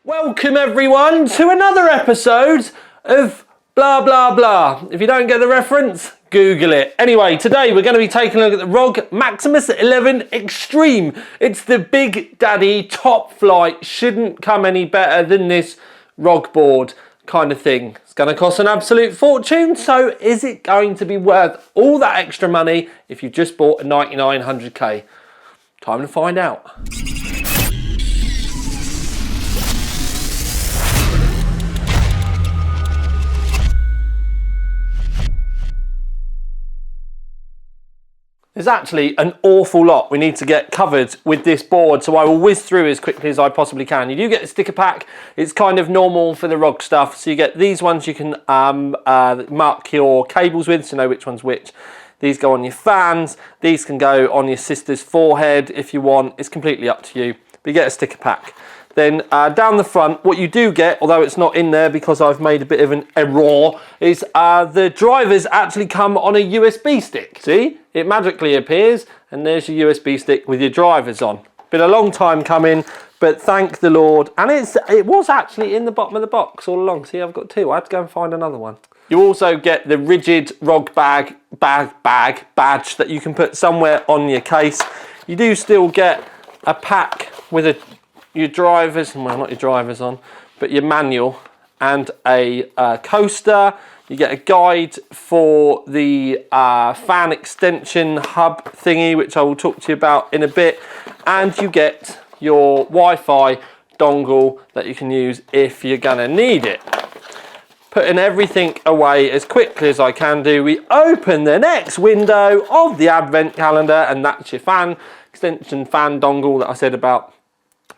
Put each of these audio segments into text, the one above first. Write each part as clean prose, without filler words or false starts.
Welcome everyone to another episode of blah blah blah. If you don't get the reference, Google it. Anyway, today we're going to be taking a look at the ROG Maximus 11 Extreme. It's the big daddy, top flight, shouldn't come any better than this ROG board kind of thing. It's going to cost an absolute fortune, so is it going to be worth all that extra money if you just bought a 9900K? Time to find out. There's actually an awful lot we need to get covered with this board, so I will whiz through as quickly as I possibly can. You do get a sticker pack. It's kind of normal for the ROG stuff. So you get these ones you can mark your cables with to know which one's which. These go on your fans. These can go on your sister's forehead if you want. It's completely up to you. But you get a sticker pack. Then down the front, what you do get, although it's not in there because I've made a bit of an error, is the drivers actually come on a USB stick. See? It magically appears, and there's your USB stick with your drivers on. Been a long time coming, but thank the Lord. And it was actually in the bottom of the box all along. See, I've got two. I had to go and find another one. You also get the rigid ROG badge that you can put somewhere on your case. You do still get a pack with your drivers, well, not your drivers on, but your manual and a coaster. You get a guide for the fan extension hub thingy, which I will talk to you about in a bit. And you get your Wi-Fi dongle that you can use if you're gonna need it. Putting everything away as quickly as I can do, we open the next window of the advent calendar, and that's your fan extension fan dongle that I said about.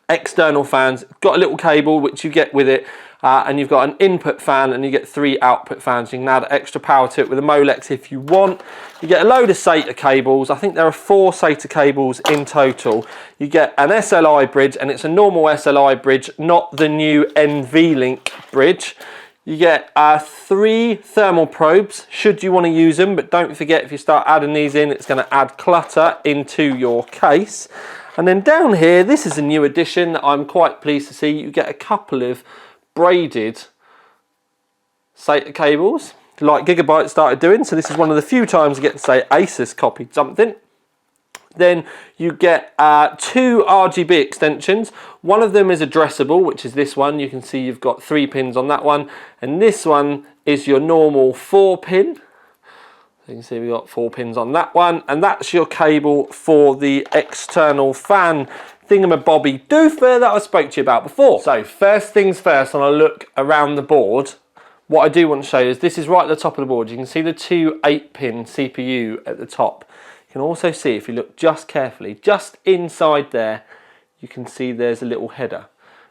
External fans, got a little cable which you get with it, and you've got an input fan and you get 3 output fans. You can add extra power to it with a Molex if you want. You get a load of SATA cables. I think there are 4 SATA cables in total. You get an SLI bridge, and it's a normal SLI bridge, not the new NV-Link bridge. You get 3 thermal probes should you want to use them, but don't forget if you start adding these in, it's going to add clutter into your case. And then down here, this is a new addition that I'm quite pleased to see. You get a couple of braided SATA cables, like Gigabit started doing. So this is one of the few times you get to say Asus copied something. Then you get 2 RGB extensions. One of them is addressable, which is this one. You can see you've got 3 pins on that one. And this one is your normal 4-pin. You can see we've got 4 pins on that one, and that's your cable for the external fan thingamabobby doofer that I spoke to you about before. So first things first, on a look around the board, what I do want to show you is this is right at the top of the board. You can see the 2 8-pin CPU at the top. You can also see, if you look just carefully, just inside there, you can see there's a little header.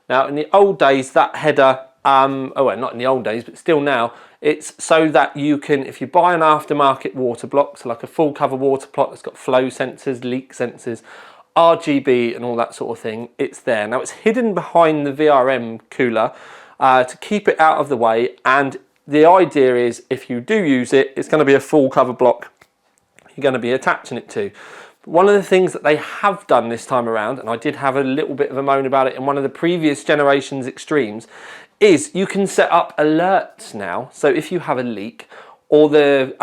Now in the old days, that header, oh well, not in the old days, but still now, it's so that you can, if you buy an aftermarket water block, so like a full cover water block that's got flow sensors, leak sensors, RGB and all that sort of thing, it's there. Now it's hidden behind the VRM cooler to keep it out of the way, and the idea is if you do use it, it's going to be a full cover block you're going to be attaching it to. One of the things that they have done this time around, and I did have a little bit of a moan about it in one of the previous generation's Extremes, is you can set up alerts now. So if you have a leak or the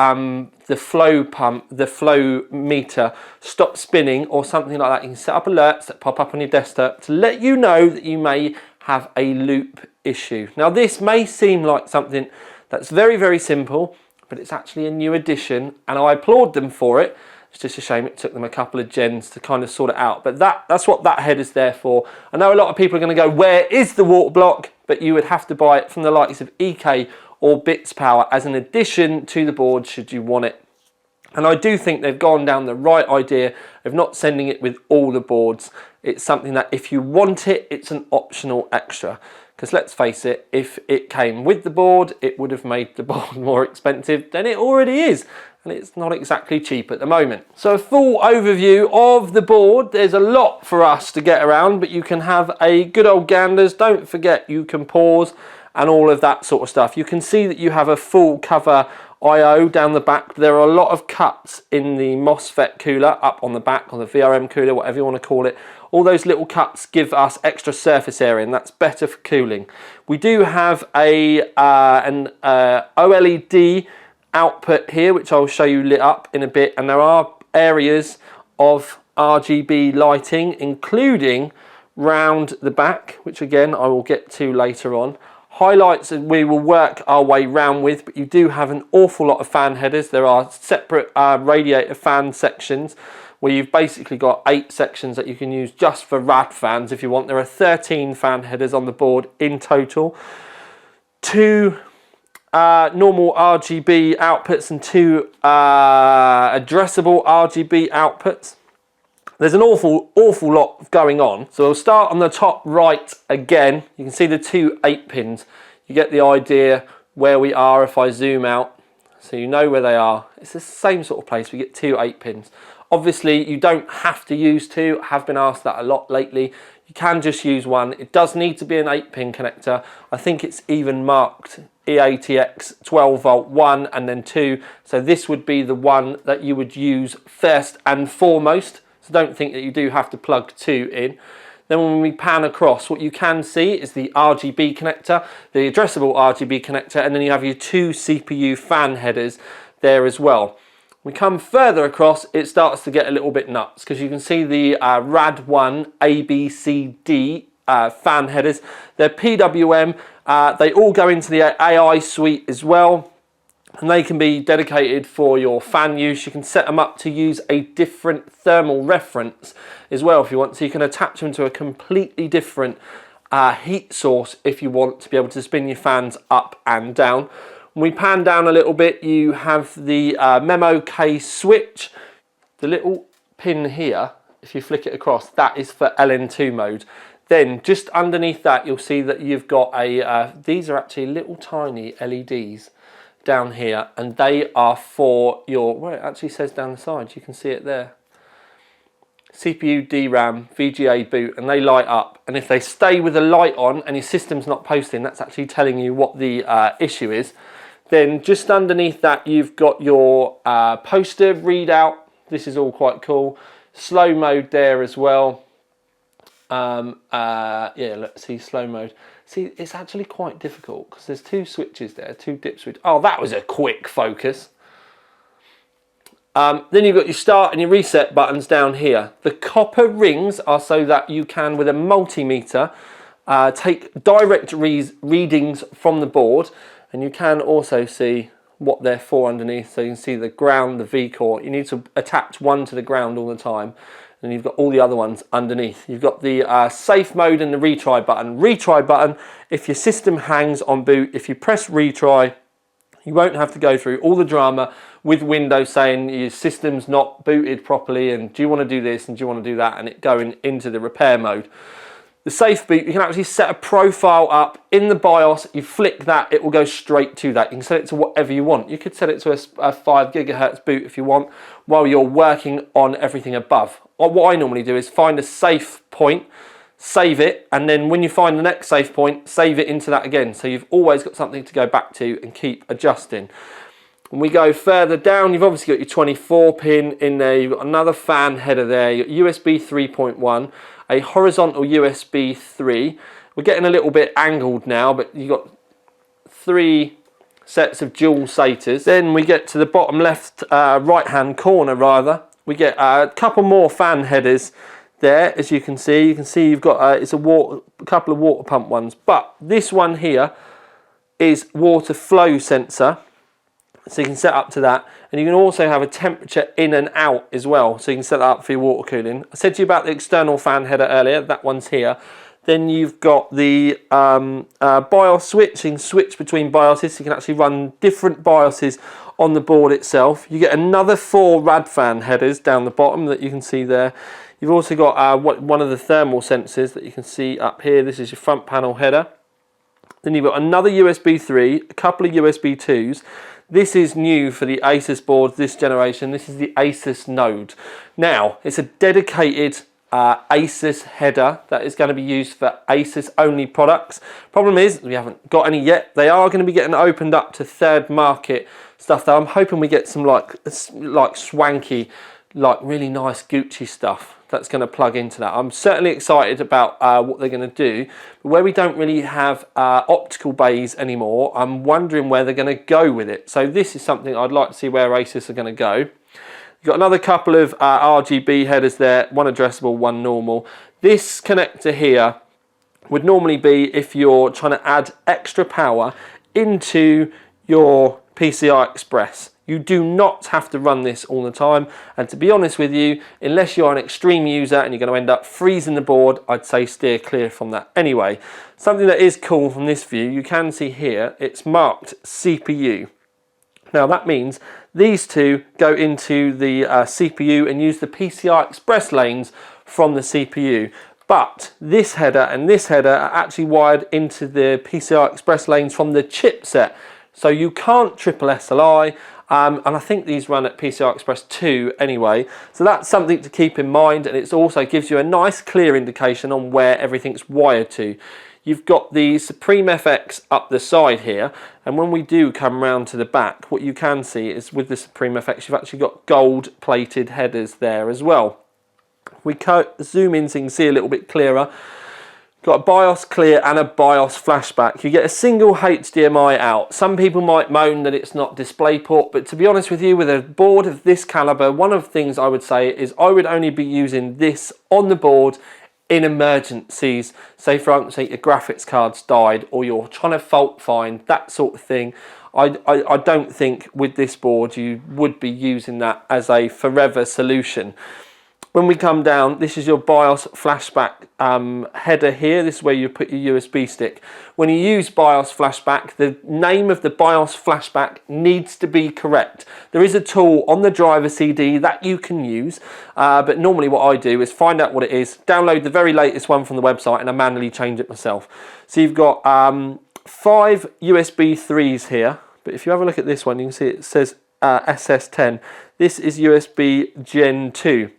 flow pump, the flow meter stops spinning or something like that, you can set up alerts that pop up on your desktop to let you know that you may have a loop issue. Now this may seem like something that's very, very simple, but it's actually a new addition, and I applaud them for it. It's just a shame it took them a couple of gens to kind of sort it out, but that's what that header's there for. I know a lot of people are going to go, where is the water block? But you would have to buy it from the likes of EK or Bits Power as an addition to the board should you want it. And I do think they've gone down the right idea of not sending it with all the boards. It's something that if you want it, it's an optional extra. Because let's face it, if it came with the board, it would have made the board more expensive than it already is. And it's not exactly cheap at the moment. So a full overview of the board. There's a lot for us to get around, but you can have a good old ganders. Don't forget you can pause and all of that sort of stuff. You can see that you have a full cover I/O down the back. There are a lot of cuts in the MOSFET cooler up on the back, on the VRM cooler, whatever you want to call it, All those little cuts give us extra surface area, and that's better for cooling. We do have an OLED output here, which I'll show you lit up in a bit, and there are areas of RGB lighting, including round the back, which again I will get to later on. Highlights we will work our way round with, but you do have an awful lot of fan headers. There are separate radiator fan sections where you've basically got 8 sections that you can use just for rad fans if you want. There are 13 fan headers on the board in total. 2 normal RGB outputs and 2 addressable RGB outputs. There's an awful lot going on. So we'll start on the top right again. You can see the 2 8-pins. You get the idea where we are if I zoom out. So you know where they are. It's the same sort of place. We get 2 8-pins. Obviously, you don't have to use 2. I have been asked that a lot lately. You can just use 1. It does need to be an 8-pin connector. I think it's even marked EATX 12 volt 1 and then 2. So this would be the one that you would use first and foremost. So don't think that you do have to plug 2 in. Then when we pan across, what you can see is the RGB connector, the addressable RGB connector, and then you have your 2 CPU fan headers there as well. We come further across, it starts to get a little bit nuts because you can see the RAD1 ABCD fan headers. They're PWM. They all go into the AI suite as well, and they can be dedicated for your fan use. You can set them up to use a different thermal reference as well if you want. So you can attach them to a completely different heat source if you want to be able to spin your fans up and down. When we pan down a little bit, you have the memo case switch. The little pin here, if you flick it across, that is for LN2 mode. Then just underneath that, you'll see that you've got these are actually little tiny LEDs down here, and they are for your, well, it actually says down the side, you can see it there. CPU, DRAM, VGA boot, and they light up. And if they stay with the light on and your system's not posting, that's actually telling you what the issue is. Then just underneath that, you've got your poster readout. This is all quite cool. Slow mode there as well. Yeah, let's see slow mode. See, it's actually quite difficult because there's 2 switches there, 2 dip switches. Oh, that was a quick focus. Then you've got your start and your reset buttons down here. The copper rings are so that you can, with a multimeter, take direct readings from the board, and you can also see what they're for underneath. So you can see the ground, the V core. You need to attach one to the ground all the time, and you've got all the other ones underneath. You've got the safe mode and the retry button. Retry button, if your system hangs on boot, if you press retry, you won't have to go through all the drama with Windows saying your system's not booted properly and do you want to do this and do you want to do that, and it going into the repair mode. The safe boot, you can actually set a profile up in the BIOS. You flick that, it will go straight to that. You can set it to whatever you want. You could set it to a 5 gigahertz boot if you want, while you're working on everything above. What I normally do is find a safe point, save it, and then when you find the next safe point, save it into that again. So you've always got something to go back to and keep adjusting. When we go further down, you've obviously got your 24 pin in there. You've got another fan header there, your USB 3.1, a horizontal USB 3. We're getting a little bit angled now, but you've got 3 sets of dual SATAs. Then we get to the bottom left, right-hand corner rather. We get a couple more fan headers there, as you can see. You can see you've got it's a couple of water pump ones, but this one here is water flow sensor. So you can set up to that, and you can also have a temperature in and out as well, so you can set that up for your water cooling. I said to you about the external fan header earlier, that one's here. Then you've got the BIOS switch, so you can switch between BIOSes, so you can actually run different BIOSes on the board itself. You get another 4 rad fan headers down the bottom that you can see there. You've also got one of the thermal sensors that you can see up here. This is your front panel header. Then you've got another USB 3, a couple of USB 2s. This is new for the Asus boards this generation. This is the Asus Node. Now, it's a dedicated Asus header that is going to be used for Asus only products. Problem is, we haven't got any yet. They are going to be getting opened up to third market stuff though. I'm hoping we get some like swanky, like really nice Gucci stuff. that's going to plug into that. I'm certainly excited about what they're going to do. But where we don't really have optical bays anymore, I'm wondering where they're going to go with it. So this is something I'd like to see where Asus are going to go. You've got another couple of RGB headers there, one addressable, one normal. This connector here would normally be if you're trying to add extra power into your PCI Express. You do not have to run this all the time, and to be honest with you, unless you're an extreme user and you're going to end up freezing the board, I'd say steer clear from that. Anyway, something that is cool from this view, you can see here, it's marked CPU. Now that means these two go into the CPU and use the PCI Express lanes from the CPU. But this header and this header are actually wired into the PCI Express lanes from the chipset. So you can't triple SLI, and I think these run at PCI Express 2 anyway. So that's something to keep in mind, and it also gives you a nice clear indication on where everything's wired to. You've got the Supreme FX up the side here, and when we do come round to the back, what you can see is with the Supreme FX, you've actually got gold plated headers there as well. We zoom in so you can see a little bit clearer. Got a BIOS clear and a BIOS flashback. You get a single HDMI out. Some people might moan that it's not DisplayPort, but to be honest with you, with a board of this caliber, one of the things I would say is I would only be using this on the board in emergencies. Say for instance your graphics card's died or you're trying to fault find, that sort of thing. I don't think with this board you would be using that as a forever solution. When we come down, this is your BIOS flashback header here. This is where you put your USB stick. When you use BIOS flashback, the name of the BIOS flashback needs to be correct. There is a tool on the driver CD that you can use, but normally what I do is find out what it is, download the very latest one from the website, and I manually change it myself. So you've got 5 USB 3s here, but if you have a look at this one, you can see it says SS10. This is USB Gen 2.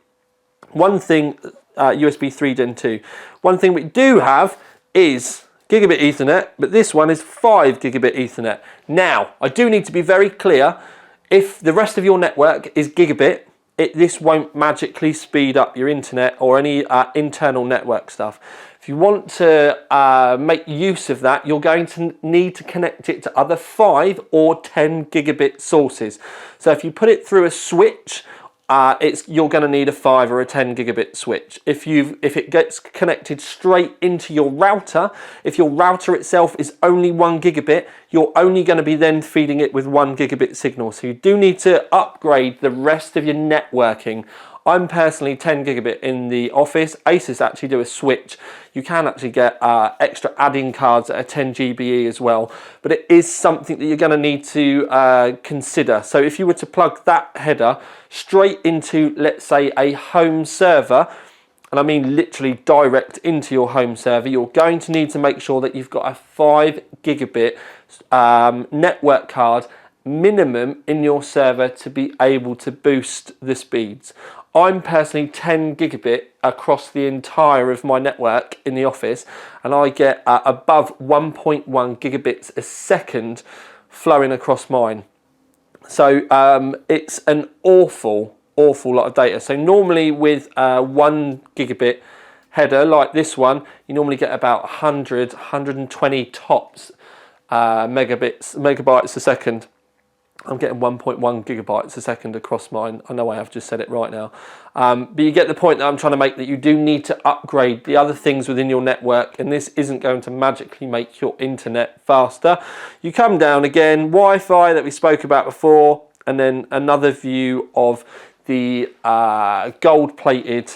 One thing, USB 3 Gen 2. One thing we do have is Gigabit Ethernet, but this one is 5 Gigabit Ethernet. Now, I do need to be very clear, if the rest of your network is Gigabit, this won't magically speed up your internet or any internal network stuff. If you want to make use of that, you're going to need to connect it to other 5 or 10 gigabit sources. So if you put it through a switch, you're going to need a 5 or a 10 gigabit switch. If it gets connected straight into your router, if your router itself is only 1 gigabit, you're only going to be then feeding it with 1 gigabit signal. So you do need to upgrade the rest of your networking. I'm personally 10 gigabit in the office. Asus actually do a switch. You can actually get extra add-in cards that are 10 GBE as well, but it is something that you're going to need to consider. So if you were to plug that header straight into, let's say, a home server, and I mean literally direct into your home server, you're going to need to make sure that you've got a 5 gigabit network card minimum in your server to be able to boost the speeds. I'm personally 10 gigabit across the entire of my network in the office, and I get above 1.1 gigabits a second flowing across mine. So it's an awful lot of data. So normally with 1 gigabit header like this one, you normally get about 120 tops megabytes a second. I'm getting 1.1 gigabytes a second across mine. I know I have just said it right now. But you get the point that I'm trying to make, that you do need to upgrade the other things within your network, and this isn't going to magically make your internet faster. You come down again, Wi-Fi that we spoke about before, and then another view of the gold-plated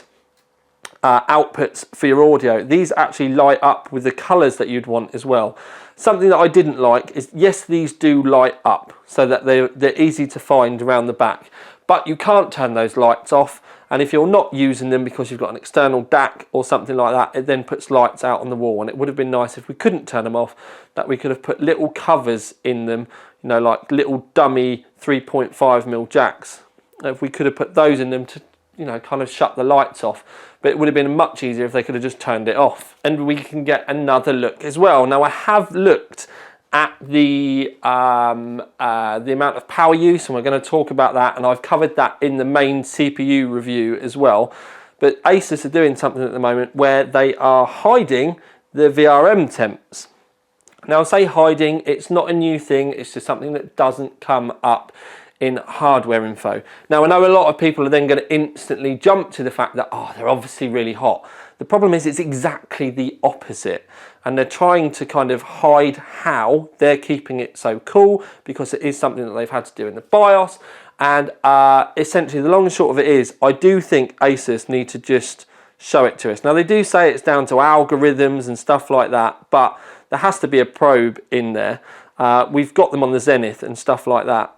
outputs for your audio. These actually light up with the colours that you'd want as well. Something that I didn't like is, yes, these do light up so that they're easy to find around the back, but you can't turn those lights off, and if you're not using them because you've got an external DAC or something like that, it then puts lights out on the wall. And it would have been nice if we couldn't turn them off, that we could have put little covers in them, you know, like little dummy 3.5mm jacks. If we could have put those in them to, you know, kind of shut the lights off. But it would have been much easier if they could have just turned it off. And we can get another look as well. Now I have looked at the amount of power use, and we're going to talk about that, and I've covered that in the main CPU review as well. but Asus are doing something at the moment where they are hiding the VRM temps. Now I say hiding, it's not a new thing, it's just something that doesn't come up in hardware info. Now I know a lot of people are then going to instantly jump to the fact that, oh, they're obviously really hot. The problem is it's exactly the opposite, and they're trying to kind of hide how they're keeping it so cool, because it is something that they've had to do in the BIOS. And essentially the long and short of it is, I do think Asus need to just show it to us. Now they do say it's down to algorithms and stuff like that, but there has to be a probe in there. We've got them on the Zenith and stuff like that.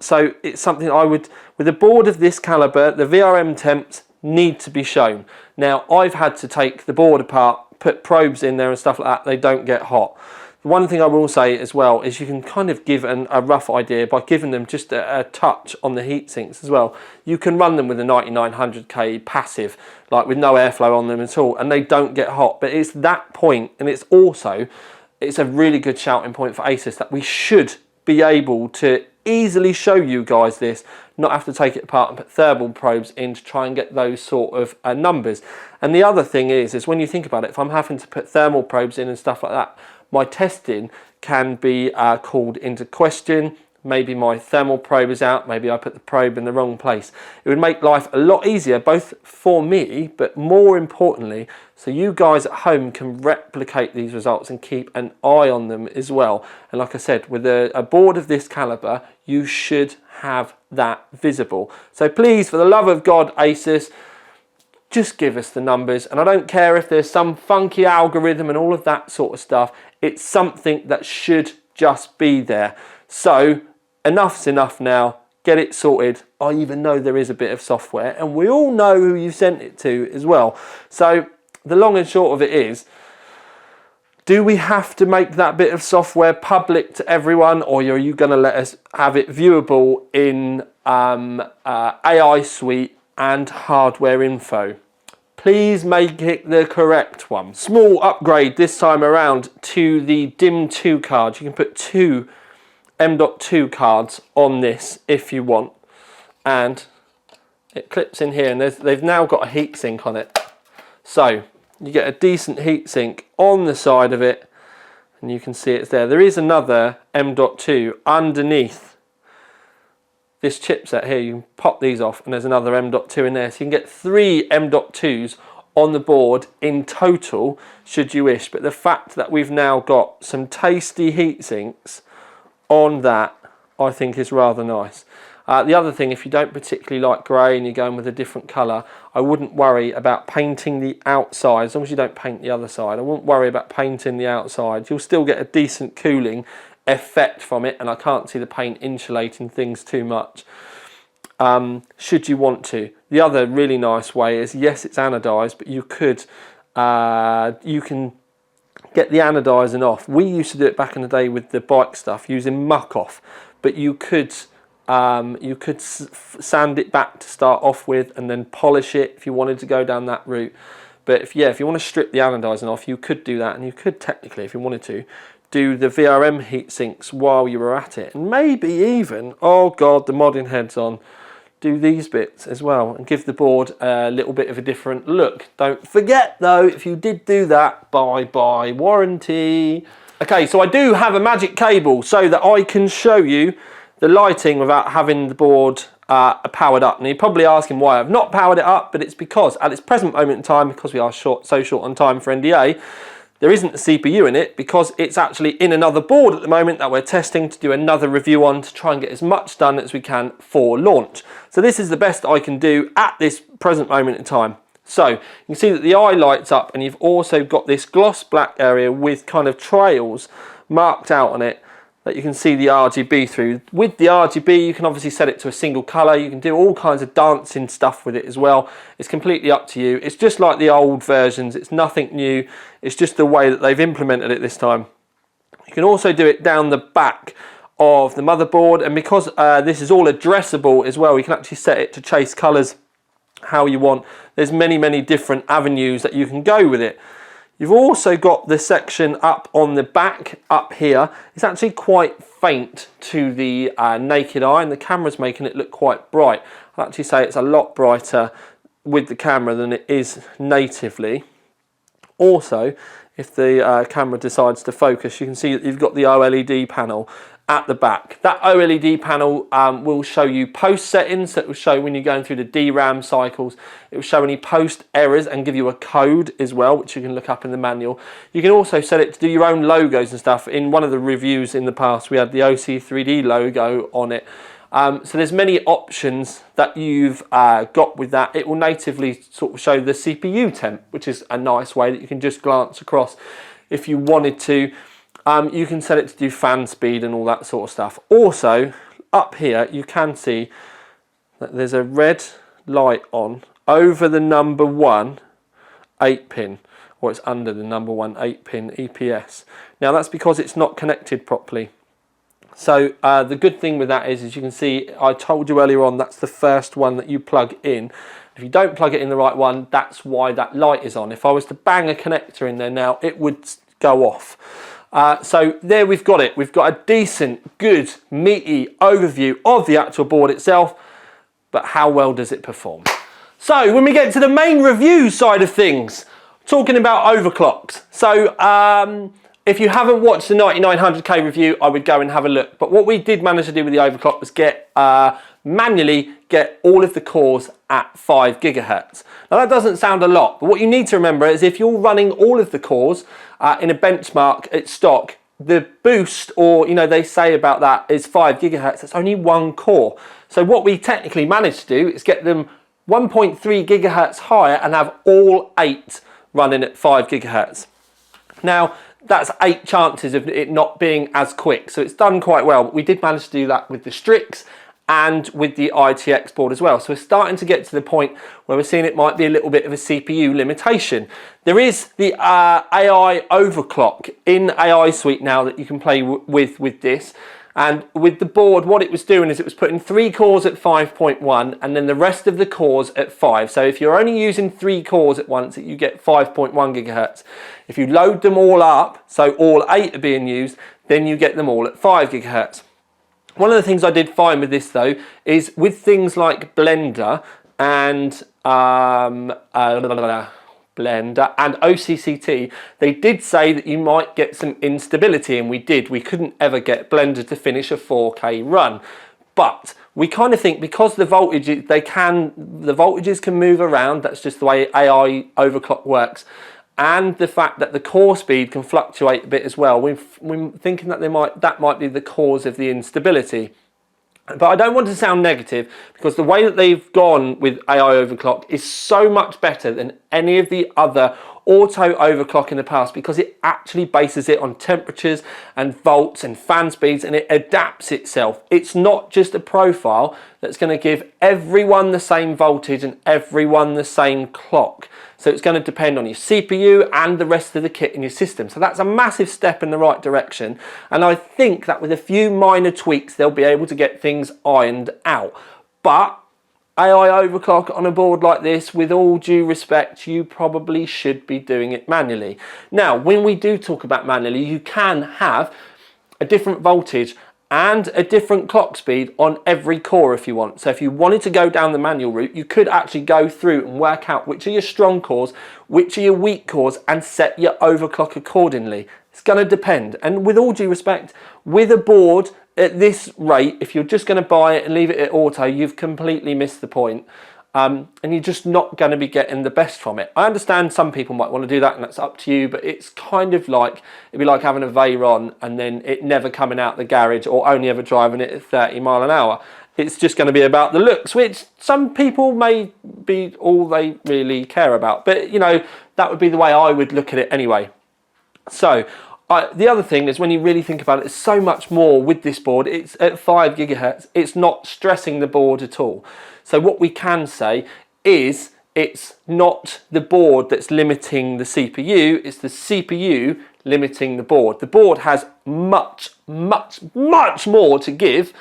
So it's something I would, with a board of this caliber, the VRM temps need to be shown. Now I've had to take the board apart, put probes in there and stuff like that, they don't get hot. The one thing I will say as well is you can kind of give a rough idea by giving them just a touch on the heat sinks as well. You can run them with a 9900K passive, like with no airflow on them at all, and they don't get hot. But it's that point, and it's a really good shouting point for Asus that we should be able to easily show you guys this, not have to take it apart and put thermal probes in to try and get those sort of numbers. And the other thing is when you think about it, if I'm having to put thermal probes in and stuff like that, my testing can be called into question. Maybe my thermal probe is out, maybe I put the probe in the wrong place. It would make life a lot easier, both for me, but more importantly, so you guys at home can replicate these results and keep an eye on them as well. And like I said, with a board of this caliber, you should have that visible. So please, for the love of God, Asus, just give us the numbers. And I don't care if there's some funky algorithm and all of that sort of stuff. It's something that should just be there. So enough's enough now. Get it sorted. I even know there is a bit of software, and we all know who you sent it to as well. So the long and short of it is, do we have to make that bit of software public to everyone, or are you going to let us have it viewable in AI Suite and hardware info? Please make it the correct one. Small upgrade this time around to the DIMM2 card. You can put two M.2 cards on this if you want, and it clips in here, and they've now got a heatsink on it, so you get a decent heatsink on the side of it, and you can see it's there. There is another M.2 underneath this chipset here. You can pop these off, and there's another M.2 in there, so you can get 3 M.2s on the board in total should you wish. But the fact that we've now got some tasty heatsinks on that, I think is rather nice. The other thing, if you don't particularly like grey and you're going with a different colour, I wouldn't worry about painting the outside, as long as you don't paint the other side. I wouldn't worry about painting the outside. You'll still get a decent cooling effect from it, and I can't see the paint insulating things too much, should you want to. The other really nice way is, yes, it's anodised, but you can get the anodizing off. We used to do it back in the day with the bike stuff using muck off, but you could sand it back to start off with and then polish it if you wanted to go down that route. But if you want to strip the anodizing off, you could do that, and you could technically, if you wanted to, do the VRM heat sinks while you were at it, and maybe even, oh god, the modding head's on, do these bits as well and give the board a little bit of a different look. Don't forget though, if you did do that, bye-bye warranty. Okay, so I do have a magic cable so that I can show you the lighting without having the board powered up. And you're probably asking why I've not powered it up, but it's because at this present moment in time, because we are so short on time for NDA, there isn't a CPU in it, because it's actually in another board at the moment that we're testing to do another review on, to try and get as much done as we can for launch. So this is the best I can do at this present moment in time. So you can see that the eye lights up, and you've also got this gloss black area with kind of trails marked out on it that you can see the RGB through. With the RGB, you can obviously set it to a single colour. You can do all kinds of dancing stuff with it as well. It's completely up to you. It's just like the old versions. It's nothing new. It's just the way that they've implemented it this time. You can also do it down the back of the motherboard, and because this is all addressable as well, you can actually set it to chase colours how you want. There's many different avenues that you can go with it. You've also got the section up on the back up here. It's actually quite faint to the naked eye, and the camera's making it look quite bright. I'd actually say it's a lot brighter with the camera than it is natively. Also, if the camera decides to focus, you can see that you've got the OLED panel at the back. That OLED panel will show you post settings. That will show when you're going through the DRAM cycles. It will show any post errors and give you a code as well, which you can look up in the manual. You can also set it to do your own logos and stuff. In one of the reviews in the past, we had the OC3D logo on it. So there's many options that you've got with that. It will natively sort of show the CPU temp, which is a nice way that you can just glance across if you wanted to. You can set it to do fan speed and all that sort of stuff. Also, up here, you can see that there's a red light on over the number 1 8-pin, or it's under the number 1 8-pin EPS. Now, that's because it's not connected properly. So the good thing with that is, as you can see, I told you earlier on, that's the first one that you plug in. If you don't plug it in the right one, that's why that light is on. If I was to bang a connector in there now, it would go off. So there we've got it. We've got a decent, good, meaty overview of the actual board itself, but how well does it perform? So when we get to the main review side of things, talking about overclocked. So if you haven't watched the 9900K review, I would go and have a look. But what we did manage to do with the overclock was manually get all of the cores at 5 gigahertz. Now that doesn't sound a lot, but what you need to remember is if you're running all of the cores in a benchmark at stock, the boost, or they say about that, is 5 gigahertz. It's only one core. So what we technically managed to do is get them 1.3 gigahertz higher and have all 8 running at 5 gigahertz. Now, that's 8 chances of it not being as quick, so it's done quite well. But we did manage to do that with the Strix and with the ITX board as well. So we're starting to get to the point where we're seeing it might be a little bit of a CPU limitation. There is the AI overclock in AI Suite now that you can play with this. And with the board, what it was doing is it was putting 3 cores at 5.1 and then the rest of the cores at 5. So if you're only using 3 cores at once, you get 5.1 gigahertz. If you load them all up, so all 8 are being used, then you get them all at 5 gigahertz. One of the things I did find with this though is with things like Blender and OCCT, they did say that you might get some instability, and we did. We couldn't ever get Blender to finish a 4K run. But we kind of think because the voltages can move around, that's just the way AI overclock works. And the fact that the core speed can fluctuate a bit as well, we're thinking that that might be the cause of the instability. But I don't want to sound negative, because the way that they've gone with AI overclock is so much better than any of the other auto overclock in the past, because it actually bases it on temperatures and volts and fan speeds, and it adapts itself. It's not just a profile that's going to give everyone the same voltage and everyone the same clock. So it's going to depend on your CPU and the rest of the kit in your system. So that's a massive step in the right direction. And I think that with a few minor tweaks, they'll be able to get things ironed out. But AI overclock on a board like this, with all due respect, you probably should be doing it manually. Now, when we do talk about manually, you can have a different voltage and a different clock speed on every core if you want. So if you wanted to go down the manual route, you could actually go through and work out which are your strong cores, which are your weak cores, and set your overclock accordingly. It's going to depend. And with all due respect, with a board at this rate, if you're just going to buy it and leave it at auto, you've completely missed the point. And you're just not going to be getting the best from it. I understand some people might want to do that, and that's up to you, but it's kind of like, it'd be like having a Vrm and then it never coming out the garage, or only ever driving it at 30 mile an hour. It's just going to be about the looks, which some people may be all they really care about. But, that would be the way I would look at it anyway. So, the other thing is, when you really think about it, there's so much more with this board. It's at 5 gigahertz. It's not stressing the board at all. So what we can say is it's not the board that's limiting the CPU, it's the CPU limiting the board. The board has much, much, much more to give.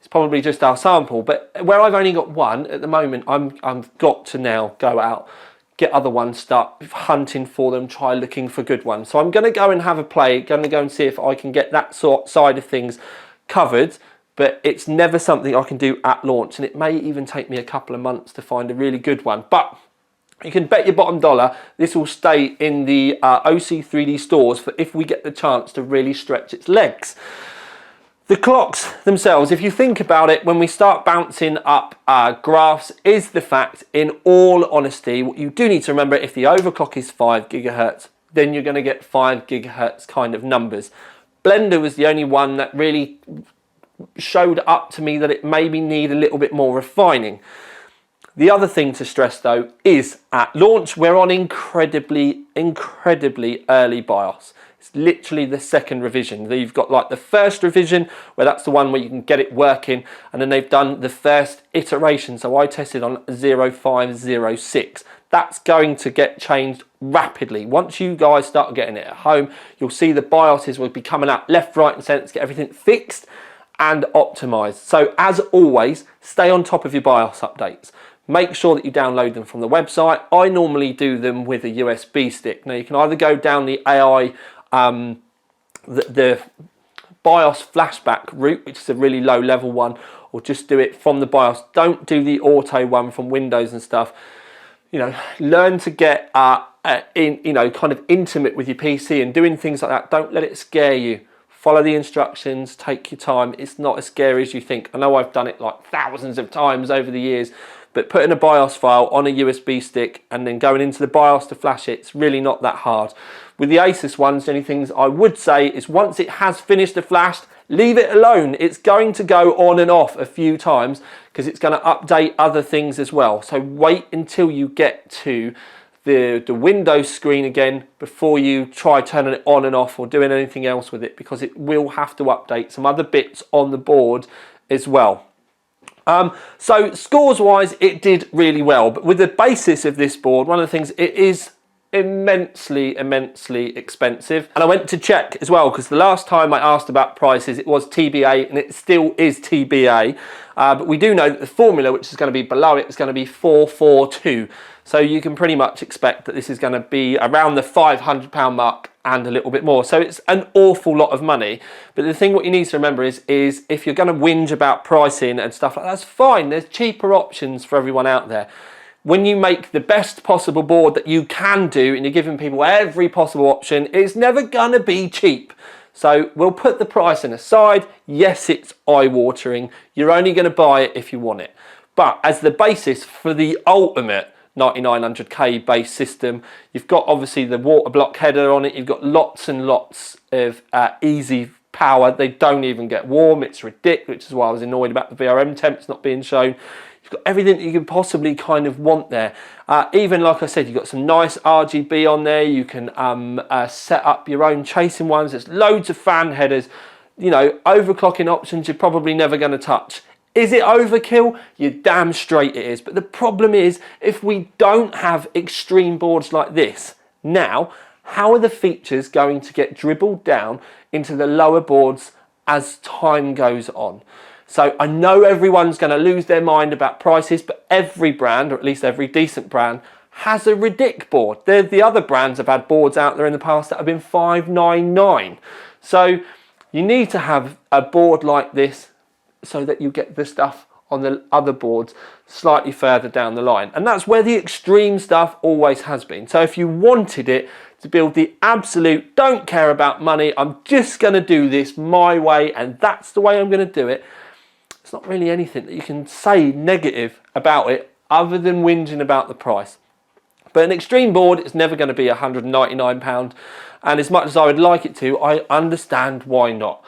It's probably just our sample, but where I've only got one at the moment, I've got to now go out, get other ones, start hunting for them, try looking for good ones. So I'm going to go and have a play, going to go and see if I can get that side of things covered. But it's never something I can do at launch, and it may even take me a couple of months to find a really good one. But You can bet your bottom dollar this will stay in the OC3D stores for if we get the chance to really stretch its legs. The clocks themselves, if you think about it, when we start bouncing up graphs, is the fact, in all honesty, what you do need to remember, if the overclock is 5 gigahertz, then you're going to get 5 gigahertz kind of numbers. Blender was the only one that really showed up to me that it maybe need a little bit more refining. The other thing to stress though is at launch we're on incredibly early BIOS. It's literally the second revision. You've got like the first revision where that's the one where you can get it working, and then they've done the first iteration. So I tested on 0506. That's going to get changed rapidly. Once you guys start getting it at home, you'll see the BIOSes will be coming out left, right and centre to get everything fixed and optimized. So as always, stay on top of your BIOS updates. Make sure that you download them from the website. I normally do them with a USB stick. Now you can either go down the AI, the BIOS Flashback route, which is a really low level one, or just do it from the BIOS. Don't do the auto one from Windows and stuff. You know, learn to get kind of intimate with your PC and doing things like that. Don't let it scare you. Follow the instructions, take your time. It's not as scary as you think. I know I've done it like thousands of times over the years, but putting a BIOS file on a USB stick and then going into the BIOS to flash it, it's really not that hard. With the Asus ones, the only things I would say is once it has finished the flash, leave it alone. It's going to go on and off a few times because it's going to update other things as well. So wait until you get to the Windows screen again before you try turning it on and off or doing anything else with it, because it will have to update some other bits on the board as well. So scores wise, it did really well, but with the basis of this board, one of the things, it is immensely expensive. And I went to check as well, because the last time I asked about prices, it was TBA, and it still is TBA. But we do know that the formula, which is going to be below it, is going to be 442. So you can pretty much expect that this is going to be around the £500 mark and a little bit more. So it's an awful lot of money. But the thing what you need to remember is if you're going to whinge about pricing and stuff like that, that's fine. There's cheaper options for everyone out there. When you make the best possible board that you can do and you're giving people every possible option, it's never going to be cheap. So we'll put the pricing aside. Yes, it's eye-watering. You're only going to buy it if you want it. But as the basis for the ultimate 9900K base system, you've got obviously the water block header on it. You've got lots and lots of easy power. They don't even get warm. It's ridiculous, which is why I was annoyed about the Vrm Temps not being shown. You've got everything that you can possibly kind of want there. Even like I said, you've got some nice RGB on there. You can set up your own chasing ones. There's loads of fan headers. You know, overclocking options you're probably never going to touch. Is it overkill? You're damn straight it is. But the problem is, if we don't have extreme boards like this, now, how are the features going to get dribbled down into the lower boards as time goes on? So I know everyone's going to lose their mind about prices, but every brand, or at least every decent brand, has a ridic board. The other brands have had boards out there in the past that have been $599. So you need to have a board like this so that you get the stuff on the other boards slightly further down the line. And that's where the extreme stuff always has been. So if you wanted it to build the absolute, don't care about money, I'm just going to do this my way and that's the way I'm going to do it, it's not really anything that you can say negative about it other than whinging about the price. But an extreme board is never going to be £199, and as much as I would like it to, I understand why not.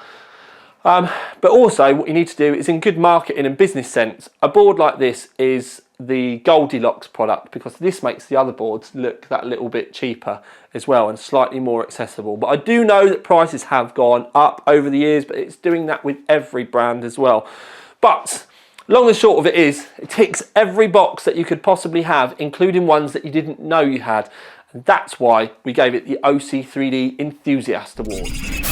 But also what you need to do is, in good marketing and business sense, a board like this is the Goldilocks product, because this makes the other boards look that little bit cheaper as well and slightly more accessible. But I do know that prices have gone up over the years, but it's doing that with every brand as well. But long and short of it is, it ticks every box that you could possibly have, including ones that you didn't know you had. And that's why we gave it the OC3D Enthusiast Award.